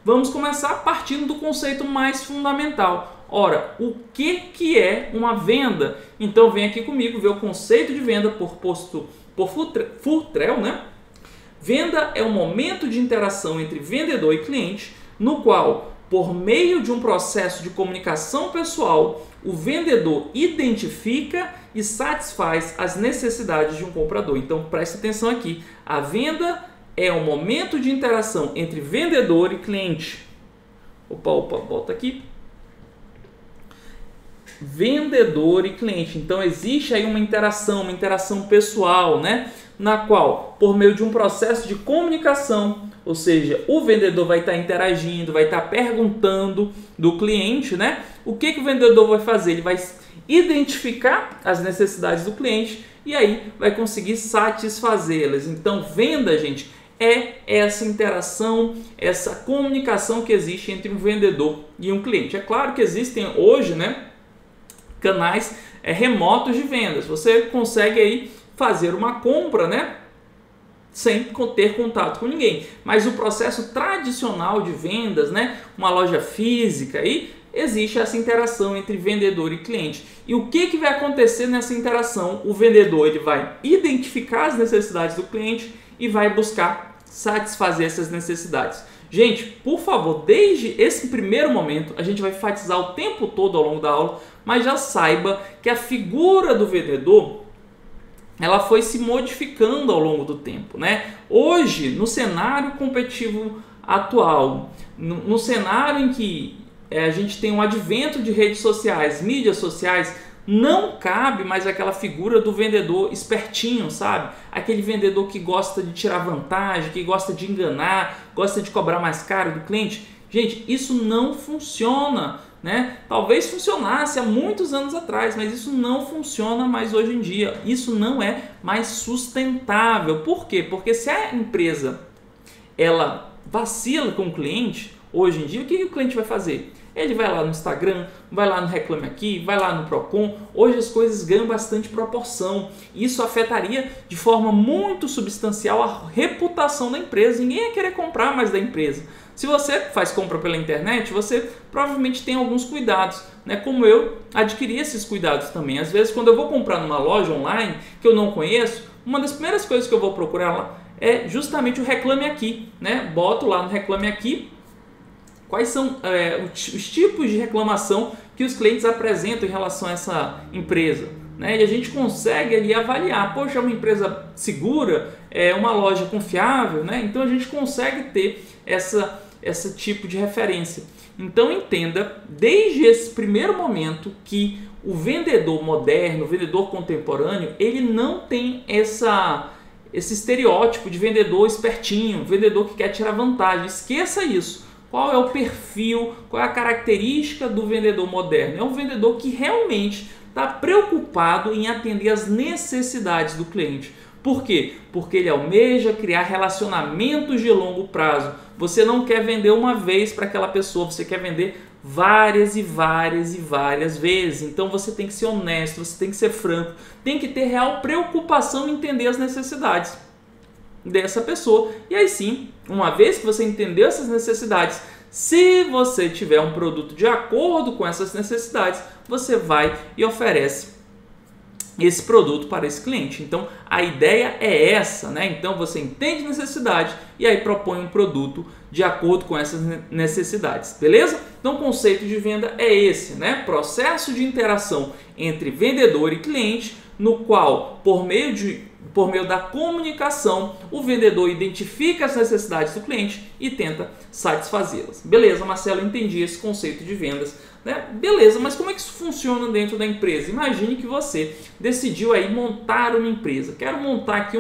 vamos começar partindo do conceito mais fundamental. Ora, o que é uma venda? Então vem aqui comigo ver o conceito de venda proposto por Futrell, né? Venda é um momento de interação entre vendedor e cliente, no qual, por meio de um processo de comunicação pessoal, o vendedor identifica e satisfaz as necessidades de um comprador. Então preste atenção aqui, a venda é um momento de interação entre vendedor e cliente. Opa, volta aqui. Vendedor e cliente. Então existe aí uma interação pessoal, né? Na qual, por meio de um processo de comunicação, ou seja, o vendedor vai estar interagindo, vai estar perguntando do cliente, né? O que o vendedor vai fazer? Ele vai identificar as necessidades do cliente e aí vai conseguir satisfazê-las. Então, venda, gente, é essa interação, essa comunicação que existe entre um vendedor e um cliente. É claro que existem hoje, né, canais remotos de vendas. Você consegue aí fazer uma compra, né, sem ter contato com ninguém. Mas o processo tradicional de vendas, né, uma loja física, aí existe essa interação entre vendedor e cliente. E o que vai acontecer nessa interação? O vendedor ele vai identificar as necessidades do cliente e vai buscar satisfazer essas necessidades. Gente, por favor, desde esse primeiro momento, a gente vai enfatizar o tempo todo ao longo da aula, mas já saiba que a figura do vendedor ela foi se modificando ao longo do tempo, né? Hoje, no cenário competitivo atual, no cenário em que a gente tem um advento de redes sociais, mídias sociais, não cabe mais aquela figura do vendedor espertinho, sabe? Aquele vendedor que gosta de tirar vantagem, que gosta de enganar, gosta de cobrar mais caro do cliente. Gente, isso não funciona, né? Talvez funcionasse há muitos anos atrás, mas isso não funciona mais hoje em dia. Isso não é mais sustentável. Por quê? Porque se a empresa ela vacila com o cliente, hoje em dia, o que o cliente vai fazer? Ele vai lá no Instagram, vai lá no Reclame Aqui, vai lá no Procon. Hoje as coisas ganham bastante proporção. Isso afetaria de forma muito substancial a reputação da empresa. Ninguém ia querer comprar mais da empresa. Se você faz compra pela internet, você provavelmente tem alguns cuidados, né? Como eu adquiri esses cuidados também. Às vezes, quando eu vou comprar numa loja online que eu não conheço, uma das primeiras coisas que eu vou procurar lá é justamente o Reclame Aqui, né? Boto lá no Reclame Aqui quais são os tipos de reclamação que os clientes apresentam em relação a essa empresa, né? E a gente consegue ali avaliar, poxa, é uma empresa segura, é uma loja confiável, né? Então a gente consegue ter esse tipo de referência. Então entenda, desde esse primeiro momento, que o vendedor moderno, o vendedor contemporâneo, ele não tem esse estereótipo de vendedor espertinho, vendedor que quer tirar vantagem. Esqueça isso. Qual é o perfil, qual é a característica do vendedor moderno? É um vendedor que realmente está preocupado em atender as necessidades do cliente. Por quê? Porque ele almeja criar relacionamentos de longo prazo. Você não quer vender uma vez para aquela pessoa, você quer vender várias e várias e várias vezes. Então você tem que ser honesto, você tem que ser franco, tem que ter real preocupação em entender as necessidades dessa pessoa. E aí sim, uma vez que você entendeu essas necessidades, se você tiver um produto de acordo com essas necessidades, você vai e oferece esse produto para esse cliente. Então a ideia é essa, né? Então você entende necessidade e aí propõe um produto de acordo com essas necessidades, beleza? Então o conceito de venda é esse, né? Processo de interação entre vendedor e cliente, no qual, por meio da comunicação, o vendedor identifica as necessidades do cliente e tenta satisfazê-las. Beleza, Marcelo, entendi esse conceito de vendas, né? Beleza, mas como é que isso funciona dentro da empresa? Imagine que você decidiu aí montar uma empresa. Quero montar aqui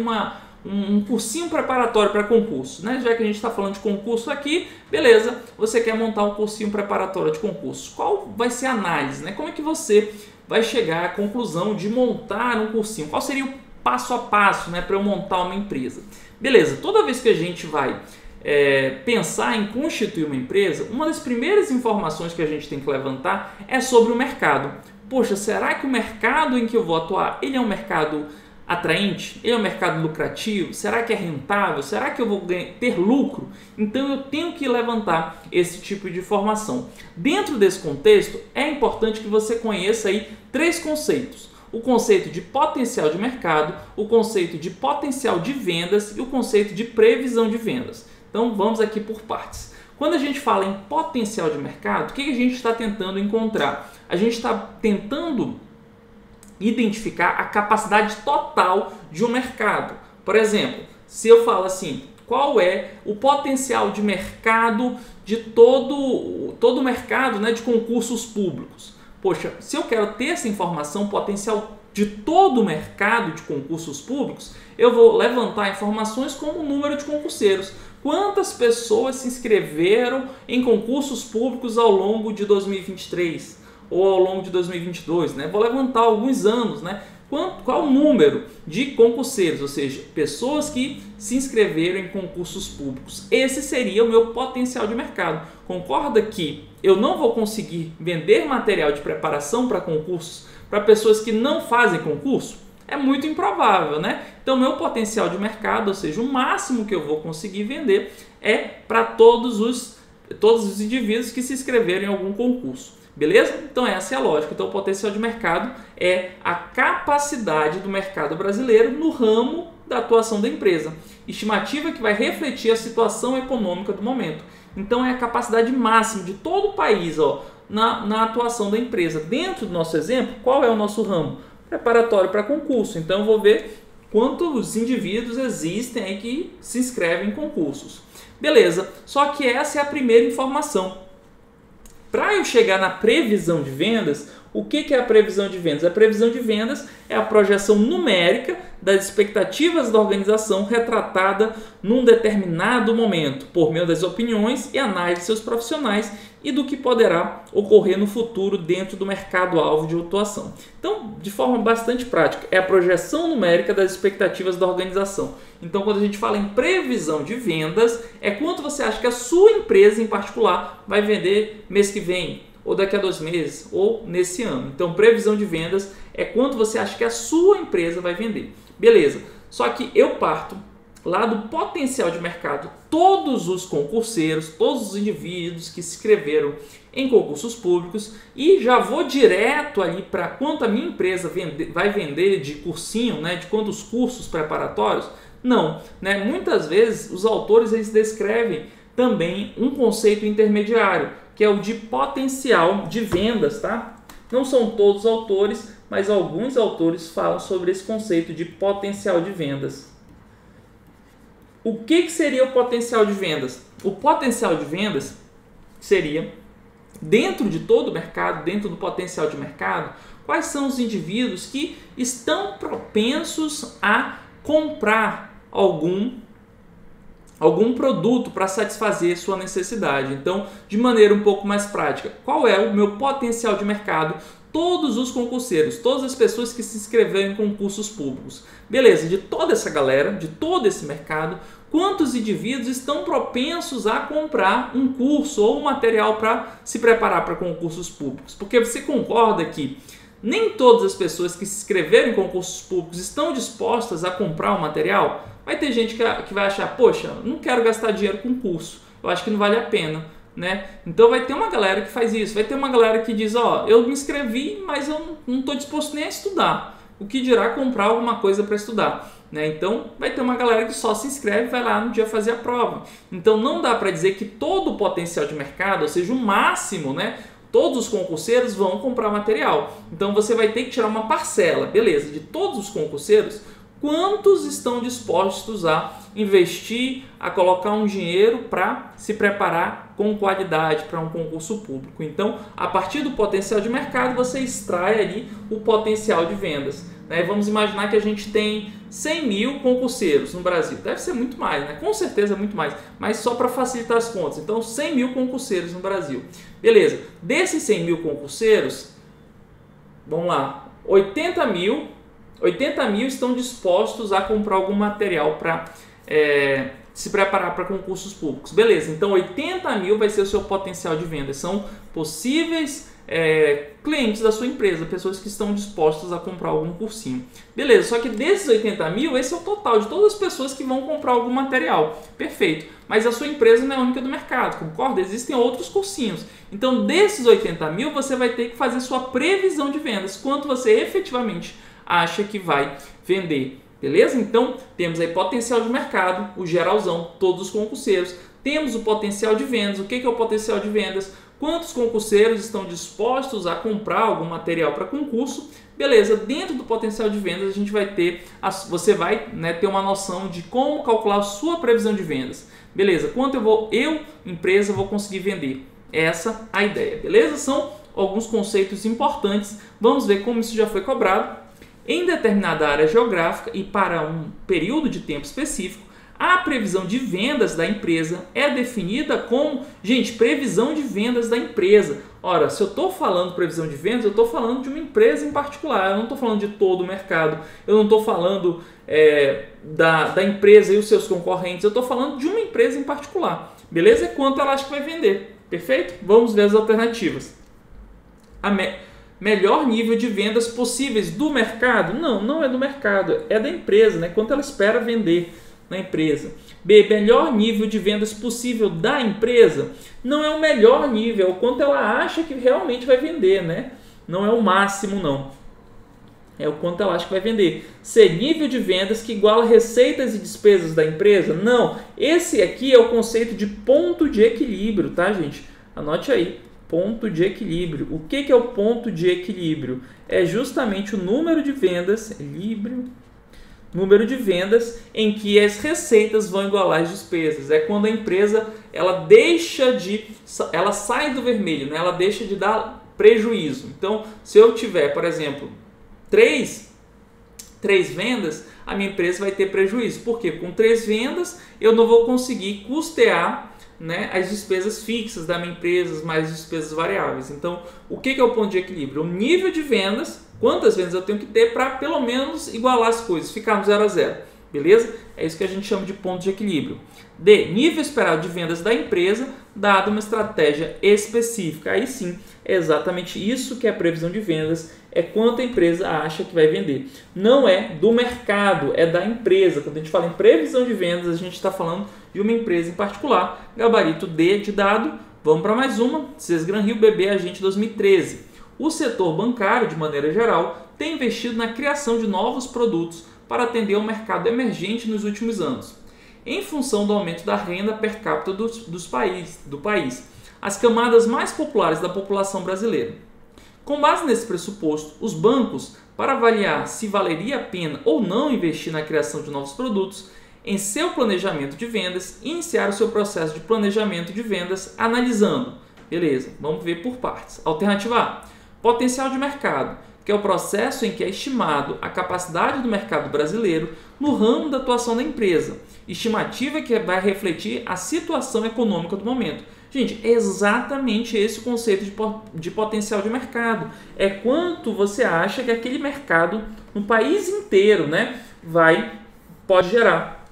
um cursinho preparatório para concurso, né? Já que a gente está falando de concurso aqui, beleza, você quer montar um cursinho preparatório de concurso. Qual vai ser a análise, né? Como é que você vai chegar à conclusão de montar um cursinho? Qual seria o passo a passo, né, para eu montar uma empresa? Beleza, toda vez que a gente vai pensar em constituir uma empresa, uma das primeiras informações que a gente tem que levantar é sobre o mercado. Poxa, será que o mercado em que eu vou atuar, ele é um mercado atraente? Ele é um mercado lucrativo? Será que é rentável? Será que eu vou ter lucro? Então eu tenho que levantar esse tipo de informação. Dentro desse contexto, é importante que você conheça aí 3 conceitos. O conceito de potencial de mercado, o conceito de potencial de vendas e o conceito de previsão de vendas. Então vamos aqui por partes. Quando a gente fala em potencial de mercado, o que a gente está tentando encontrar? A gente está tentando identificar a capacidade total de um mercado. Por exemplo, se eu falo assim, qual é o potencial de mercado de todo o mercado, né, de concursos públicos? Poxa, se eu quero ter essa informação, potencial de todo o mercado de concursos públicos, eu vou levantar informações como o número de concurseiros. Quantas pessoas se inscreveram em concursos públicos ao longo de 2023? Ou ao longo de 2022, né? Vou levantar alguns anos, né? Qual o número de concurseiros, ou seja, pessoas que se inscreveram em concursos públicos. Esse seria o meu potencial de mercado. Concorda que eu não vou conseguir vender material de preparação para concursos para pessoas que não fazem concurso? É muito improvável, né? Então, meu potencial de mercado, ou seja, o máximo que eu vou conseguir vender é para todos os indivíduos que se inscreveram em algum concurso. Beleza? Então essa é a lógica. Então o potencial de mercado é a capacidade do mercado brasileiro no ramo da atuação da empresa. Estimativa que vai refletir a situação econômica do momento. Então é a capacidade máxima de todo o país na atuação da empresa. Dentro do nosso exemplo, qual é o nosso ramo? Preparatório para concurso. Então eu vou ver quantos indivíduos existem aí que se inscrevem em concursos. Beleza, só que essa é a primeira informação. Para eu chegar na previsão de vendas, o que é a previsão de vendas? A previsão de vendas é a projeção numérica das expectativas da organização retratada num determinado momento, por meio das opiniões e análise de seus profissionais e do que poderá ocorrer no futuro dentro do mercado-alvo de atuação. Então, de forma bastante prática, é a projeção numérica das expectativas da organização. Então, quando a gente fala em previsão de vendas, é quanto você acha que a sua empresa em particular vai vender mês que vem, ou daqui a 2 meses, ou nesse ano. Então, previsão de vendas é quanto você acha que a sua empresa vai vender. Beleza, só que eu parto lá do potencial de mercado. Todos os concurseiros, todos os indivíduos que se inscreveram em concursos públicos e já vou direto ali para quanto a minha empresa vai vender de cursinho, né, de quantos cursos preparatórios. Não, né? Muitas vezes os autores eles descrevem também um conceito intermediário, que é o de potencial de vendas, tá? Não são todos os autores, mas alguns autores falam sobre esse conceito de potencial de vendas. O que seria o potencial de vendas? O potencial de vendas seria, dentro de todo o mercado, dentro do potencial de mercado, quais são os indivíduos que estão propensos a comprar algum produto para satisfazer sua necessidade. Então, de maneira um pouco mais prática, qual é o meu potencial de mercado? Todos os concurseiros, todas as pessoas que se inscreveram em concursos públicos. Beleza, de toda essa galera, de todo esse mercado, quantos indivíduos estão propensos a comprar um curso ou um material para se preparar para concursos públicos? Porque você concorda que nem todas as pessoas que se inscreveram em concursos públicos estão dispostas a comprar o material? Vai ter gente que vai achar, poxa, não quero gastar dinheiro com curso, eu acho que não vale a pena, né? Então vai ter uma galera que faz isso, vai ter uma galera que diz, eu me inscrevi, mas eu não estou disposto nem a estudar, o que dirá comprar alguma coisa para estudar, né? Então vai ter uma galera que só se inscreve e vai lá no dia fazer a prova. Então não dá para dizer que todo o potencial de mercado, ou seja, o máximo, né? Todos os concurseiros vão comprar material. Então você vai ter que tirar uma parcela, beleza, de todos os concurseiros, quantos estão dispostos a investir, a colocar um dinheiro para se preparar com qualidade para um concurso público. Então, a partir do potencial de mercado, você extrai ali o potencial de vendas, né? Vamos imaginar que a gente tem 100 mil concurseiros no Brasil. Deve ser muito mais, né? Com certeza muito mais, mas só para facilitar as contas. Então, 100 mil concurseiros no Brasil. Beleza, desses 100 mil concurseiros, vamos lá, 80 mil estão dispostos a comprar algum material para se preparar para concursos públicos. Beleza, então 80 mil vai ser o seu potencial de venda. São possíveis clientes da sua empresa, pessoas que estão dispostas a comprar algum cursinho. Beleza, só que desses 80 mil, esse é o total de todas as pessoas que vão comprar algum material. Perfeito, mas a sua empresa não é a única do mercado, concorda? Existem outros cursinhos. Então, desses 80 mil, você vai ter que fazer sua previsão de vendas, quanto você efetivamente acha que vai vender. Beleza? Então, temos aí potencial de mercado, o geralzão, todos os concurseiros. Temos o potencial de vendas. O que é o potencial de vendas? Quantos concurseiros estão dispostos a comprar algum material para concurso? Beleza, dentro do potencial de vendas, a gente vai ter, você vai ter uma noção de como calcular a sua previsão de vendas. Beleza, quanto empresa, vou conseguir vender? Essa é a ideia, beleza? São alguns conceitos importantes. Vamos ver como isso já foi cobrado. Em determinada área geográfica e para um período de tempo específico, a previsão de vendas da empresa é definida como, gente, previsão de vendas da empresa. Ora, se eu estou falando previsão de vendas, eu estou falando de uma empresa em particular, eu não estou falando de todo o mercado, eu não estou falando da empresa e os seus concorrentes, eu estou falando de uma empresa em particular. Beleza? É quanto ela acha que vai vender. Perfeito? Vamos ver as alternativas. Melhor nível de vendas possíveis do mercado? Não, não é do mercado, é da empresa, né? Quanto ela espera vender na empresa. B, melhor nível de vendas possível da empresa? Não é o melhor nível, é o quanto ela acha que realmente vai vender, né? Não é o máximo, não. É o quanto ela acha que vai vender. C, nível de vendas que iguala receitas e despesas da empresa? Não, esse aqui é o conceito de ponto de equilíbrio, tá, gente? Anote aí. Ponto de equilíbrio. O que é o ponto de equilíbrio? É justamente o número de vendas, número de vendas em que as receitas vão igualar as despesas. É quando a empresa ela sai do vermelho, né? Ela deixa de dar prejuízo. Então, se eu tiver, por exemplo, três vendas, a minha empresa vai ter prejuízo. Por quê? Com 3 vendas, eu não vou conseguir custear, né, as despesas fixas da minha empresa, mais despesas variáveis. Então, o que é o ponto de equilíbrio? O nível de vendas, quantas vendas eu tenho que ter para pelo menos igualar as coisas, ficar no 0 a 0. Beleza? É isso que a gente chama de ponto de equilíbrio. D, nível esperado de vendas da empresa, dado uma estratégia específica. Aí sim, é exatamente isso que é a previsão de vendas, é quanto a empresa acha que vai vender. Não é do mercado, é da empresa. Quando a gente fala em previsão de vendas, a gente está falando de uma empresa em particular. Gabarito D de dado. Vamos para mais uma. Sesgran Rio BB Agente 2013. O setor bancário, de maneira geral, tem investido na criação de novos produtos para atender ao mercado emergente nos últimos anos, em função do aumento da renda per capita do país, as camadas mais populares da população brasileira. Com base nesse pressuposto, os bancos, para avaliar se valeria a pena ou não investir na criação de novos produtos, em seu planejamento de vendas, iniciaram seu processo de planejamento de vendas analisando. Beleza, vamos ver por partes. Alternativa A, potencial de mercado, que é o processo em que é estimado a capacidade do mercado brasileiro no ramo da atuação da empresa. Estimativa que vai refletir a situação econômica do momento. Gente, é exatamente esse o conceito de potencial de mercado. É quanto você acha que aquele mercado no país inteiro, né, pode gerar.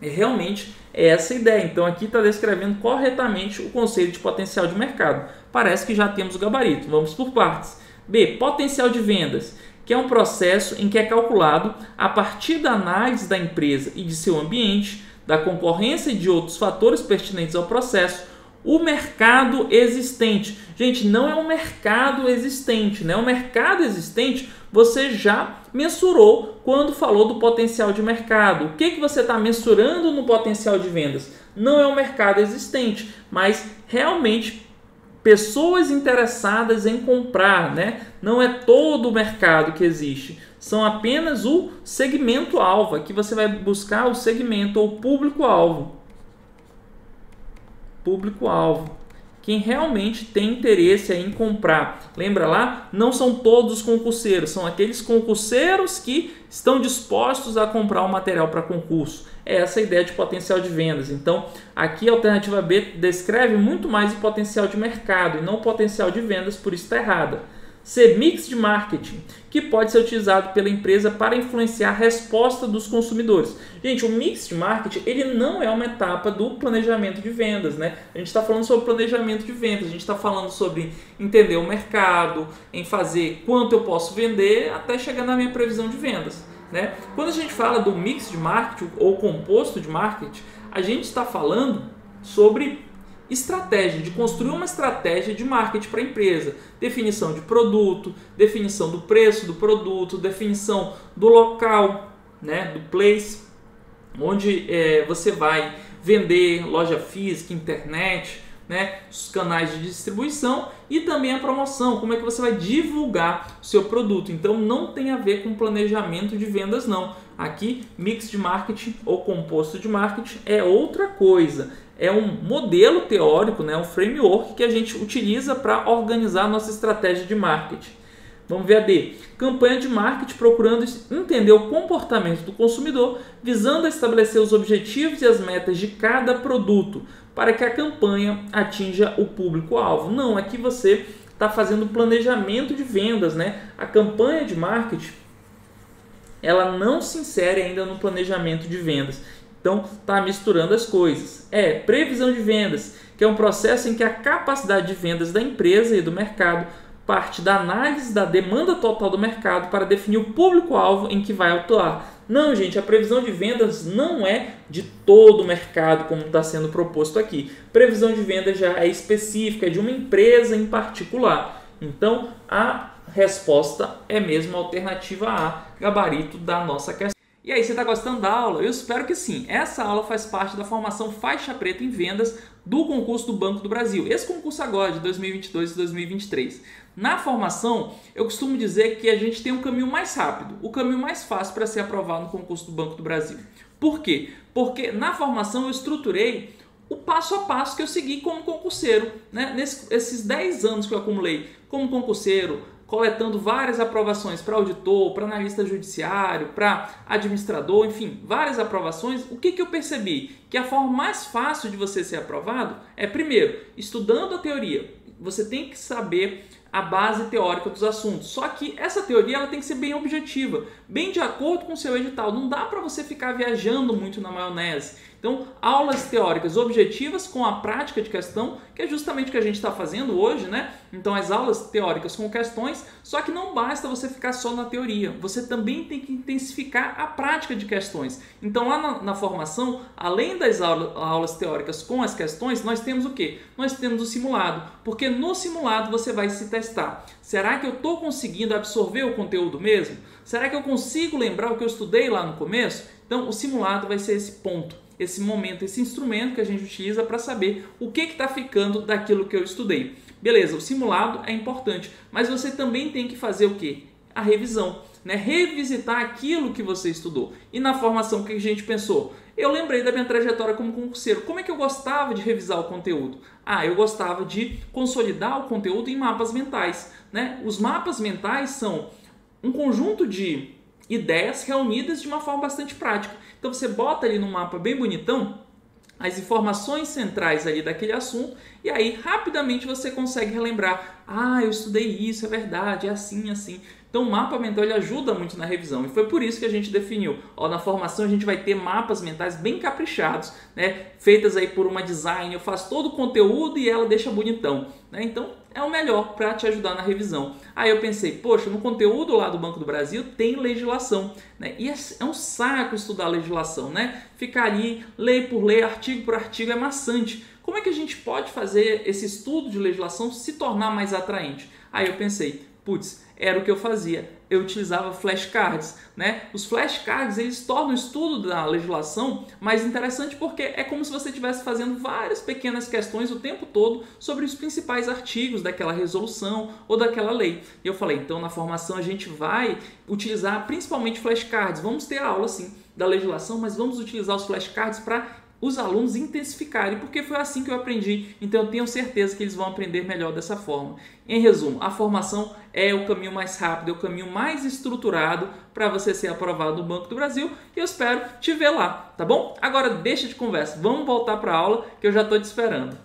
Realmente é essa a ideia. Então aqui está descrevendo corretamente o conceito de potencial de mercado. Parece que já temos o gabarito. Vamos por partes. B, potencial de vendas, que é um processo em que é calculado a partir da análise da empresa e de seu ambiente, da concorrência e de outros fatores pertinentes ao processo, o mercado existente. Gente, não é um mercado existente, né? O mercado existente você já mensurou quando falou do potencial de mercado. O que você está mensurando no potencial de vendas? Não é um mercado existente, mas realmente pessoas interessadas em comprar, né? Não é todo o mercado que existe, são apenas o segmento-alvo. Aqui você vai buscar o segmento ou público-alvo. Público-alvo. Quem realmente tem interesse em comprar. Lembra lá? Não são todos os concurseiros, são aqueles concurseiros que estão dispostos a comprar o material para concurso. É essa a ideia de potencial de vendas. Então, aqui a alternativa B descreve muito mais o potencial de mercado e não o potencial de vendas, por isso está errada. C. Mix de marketing, que pode ser utilizado pela empresa para influenciar a resposta dos consumidores. Gente, o mix de marketing, ele não é uma etapa do planejamento de vendas, né? A gente está falando sobre planejamento de vendas, a gente está falando sobre entender o mercado, em fazer quanto eu posso vender até chegar na minha previsão de vendas, né? Quando a gente fala do mix de marketing ou composto de marketing, a gente está falando sobre estratégia, de construir uma estratégia de marketing para a empresa. Definição de produto, definição do preço do produto, definição do local, né, do place, onde você vai vender, loja física, internet, né, os canais de distribuição e também a promoção, como é que você vai divulgar o seu produto. Então não tem a ver com planejamento de vendas não. Aqui, mix de marketing ou composto de marketing é outra coisa. É um modelo teórico, né, um framework que a gente utiliza para organizar a nossa estratégia de marketing. Vamos ver a D. Campanha de marketing procurando entender o comportamento do consumidor, visando estabelecer os objetivos e as metas de cada produto, para que a campanha atinja o público-alvo. Não, aqui você está fazendo planejamento de vendas, né? A campanha de marketing, ela não se insere ainda no planejamento de vendas. Então, está misturando as coisas. Previsão de vendas, que é um processo em que a capacidade de vendas da empresa e do mercado parte da análise da demanda total do mercado para definir o público-alvo em que vai atuar. Não, gente, a previsão de vendas não é de todo o mercado, como está sendo proposto aqui. Previsão de vendas já é específica, é de uma empresa em particular. Então, a resposta é mesmo a alternativa A, gabarito da nossa questão. E aí, você está gostando da aula? Eu espero que sim. Essa aula faz parte da formação Faixa Preta em Vendas do concurso do Banco do Brasil. Esse concurso agora, de 2022 e 2023. Na formação, eu costumo dizer que a gente tem um caminho mais rápido, o caminho mais fácil para ser aprovado no concurso do Banco do Brasil. Por quê? Porque na formação eu estruturei o passo a passo que eu segui como concurseiro, né? Nesses 10 anos que eu acumulei como concurseiro, coletando várias aprovações para auditor, para analista judiciário, para administrador, enfim, várias aprovações. O que eu percebi? Que a forma mais fácil de você ser aprovado é, primeiro, estudando a teoria. Você tem que saber a base teórica dos assuntos. Só que essa teoria ela tem que ser bem objetiva, bem de acordo com o seu edital. Não dá para você ficar viajando muito na maionese. Então, aulas teóricas objetivas com a prática de questão, que é justamente o que a gente está fazendo hoje, né? Então, as aulas teóricas com questões, só que não basta você ficar só na teoria. Você também tem que intensificar a prática de questões. Então, lá na formação, além das aulas teóricas com as questões, nós temos o quê? Nós temos o simulado, porque no simulado você vai se testar. Será que eu estou conseguindo absorver o conteúdo mesmo? Será que eu consigo lembrar o que eu estudei lá no começo? Então, o simulado vai ser esse ponto, esse momento, esse instrumento que a gente utiliza para saber o que está ficando daquilo que eu estudei. Beleza, o simulado é importante, mas você também tem que fazer o quê? A revisão, né? Revisitar aquilo que você estudou. E na formação, o que a gente pensou? Eu lembrei da minha trajetória como concurseiro. Como é que eu gostava de revisar o conteúdo? Eu gostava de consolidar o conteúdo em mapas mentais, né? Os mapas mentais são um conjunto de ideias reunidas de uma forma bastante prática. Então você bota ali no mapa bem bonitão as informações centrais ali daquele assunto e aí rapidamente você consegue relembrar. Eu estudei isso, é verdade, é assim, assim. Então o mapa mental ele ajuda muito na revisão e foi por isso que a gente definiu. Na formação a gente vai ter mapas mentais bem caprichados, né? Feitas aí por uma design, eu faço todo o conteúdo e ela deixa bonitão, né? Então é o melhor para te ajudar na revisão. Aí eu pensei, poxa, no conteúdo lá do Banco do Brasil tem legislação, né? E é um saco estudar legislação, né? Ficar ali, lei por lei, artigo por artigo é maçante. Como é que a gente pode fazer esse estudo de legislação se tornar mais atraente? Aí eu pensei, era o que eu fazia. Eu utilizava flashcards, né? Os flashcards, eles tornam o estudo da legislação mais interessante porque é como se você estivesse fazendo várias pequenas questões o tempo todo sobre os principais artigos daquela resolução ou daquela lei. E eu falei, então na formação a gente vai utilizar principalmente flashcards. Vamos ter a aula, sim, da legislação, mas vamos utilizar os flashcards para os alunos intensificarem, porque foi assim que eu aprendi, então eu tenho certeza que eles vão aprender melhor dessa forma. Em resumo, a formação é o caminho mais rápido, é o caminho mais estruturado para você ser aprovado no Banco do Brasil e eu espero te ver lá, tá bom? Agora deixa de conversa, vamos voltar para a aula que eu já estou te esperando.